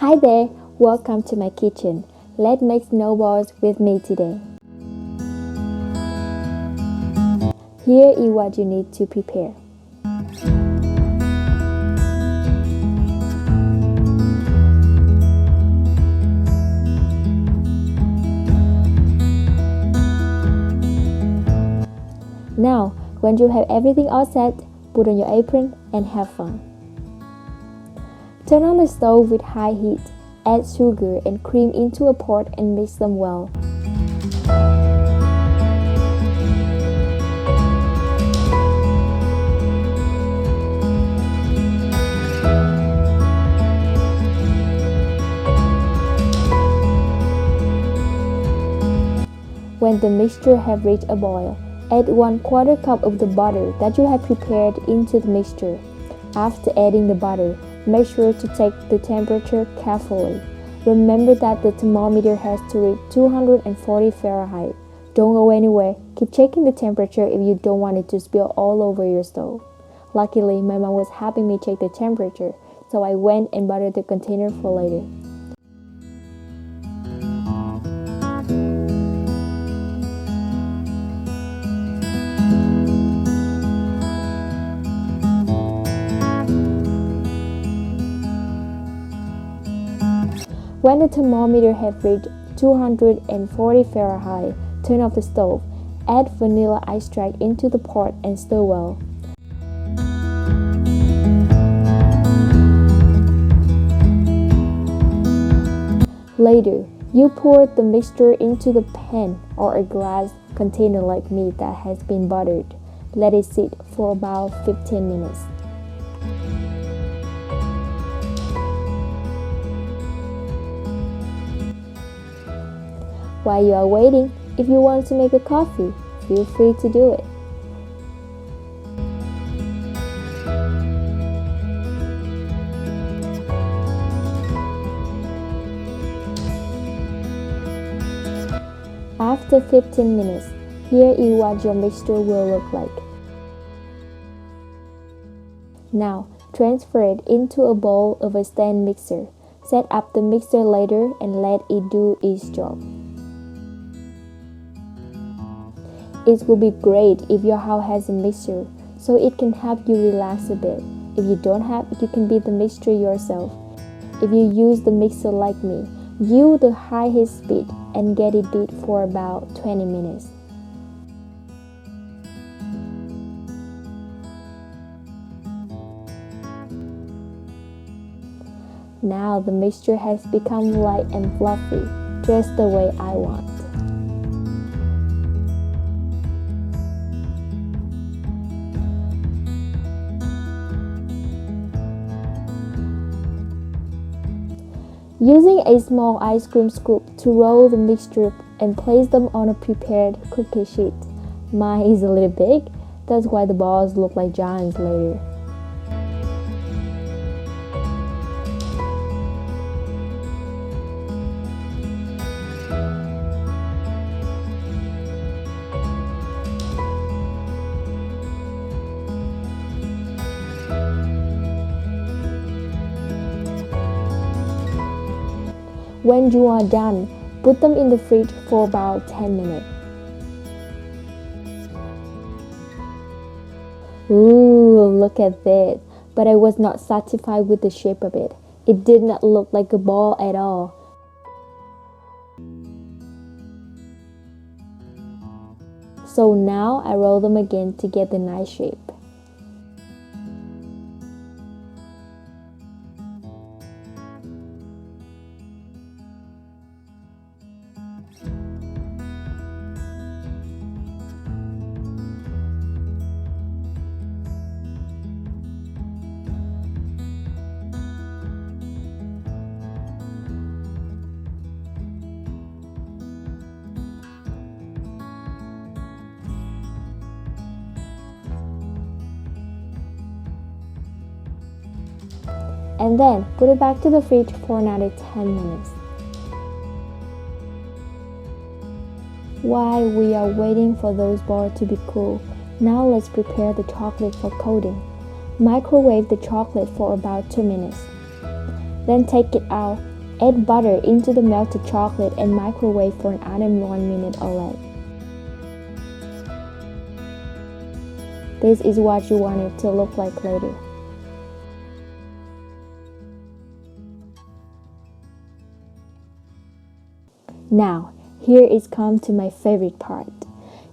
Hi there, welcome to my kitchen. Let's make snowballs with me today. Here is what you need to prepare. Now, when you have everything all set, put on your apron and have fun. Turn on the stove with high heat, add sugar and cream into a pot and mix them well. When the mixture have reached a boil, add 1/4 cup of the butter that you have prepared into the mixture. After adding the butter, make sure to take the temperature carefully. Remember that the thermometer has to reach 240 Fahrenheit. Don't go anywhere. Keep checking the temperature if you don't want it to spill all over your stove. Luckily, my mom was helping me check the temperature, so I went and buttered the container for later. When the thermometer has reached 240 Fahrenheit, turn off the stove. Add vanilla extract into the pot and stir well. Later, you pour the mixture into the pan or a glass container like me that has been buttered. Let it sit for about 15 minutes. While you are waiting, if you want to make a coffee, feel free to do it. After 15 minutes, here is what your mixture will look like. Now, transfer it into a bowl of a stand mixer. Set up the mixer later and let it do its job. It will be great if your house has a mixer, so it can help you relax a bit. If you don't have, you can beat the mixture yourself. If you use the mixer like me, use the highest speed and get it beat for about 20 minutes. Now the mixture has become light and fluffy, just the way I want. Using a small ice cream scoop to roll the mixture and place them on a prepared cookie sheet. Mine is a little big, that's why the balls look like giants later. When you are done, put them in the fridge for about 10 minutes. Ooh, look at that! But I was not satisfied with the shape of it. It did not look like a ball at all. So now I roll them again to get the nice shape. And then put it back to the fridge for another 10 minutes. While we are waiting for those balls to be cool, now let's prepare the chocolate for coating. Microwave the chocolate for about 2 minutes. Then take it out Add butter into the melted chocolate and microwave for another 1 minute or less. This is what you want it to look like later. Now, here is come to my favorite part.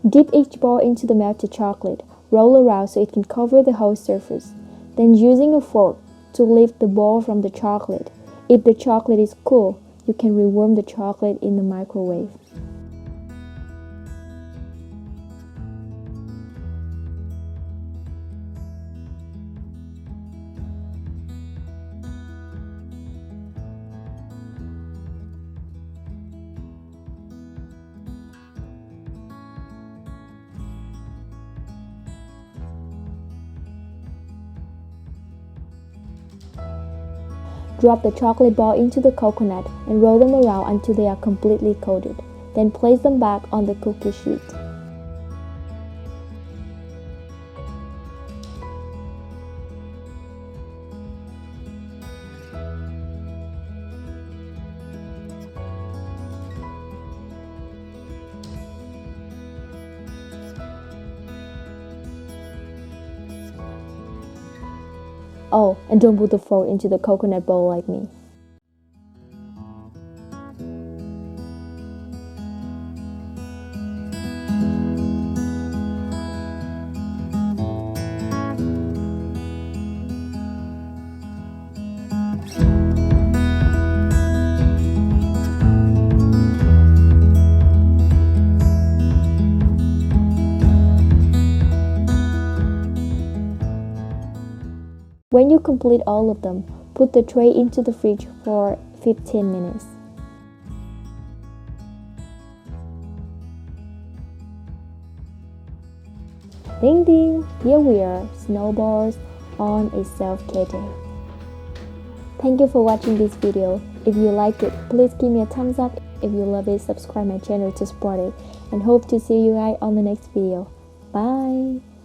Dip each ball into the melted chocolate, roll around so it can cover the whole surface. Then using a fork to lift the ball from the chocolate. If the chocolate is cool, you can rewarm the chocolate in the microwave. Drop the chocolate ball into the coconut and roll them around until they are completely coated. Then place them back on the cookie sheet. Oh, and don't put the fork into the coconut bowl like me. When you complete all of them, put the tray into the fridge for 15 minutes. Ding ding! Here we are, snowballs on a self-care day. Thank you for watching this video. If you liked it, please give me a thumbs up. If you love it, subscribe my channel to support it. And hope to see you guys on the next video. Bye!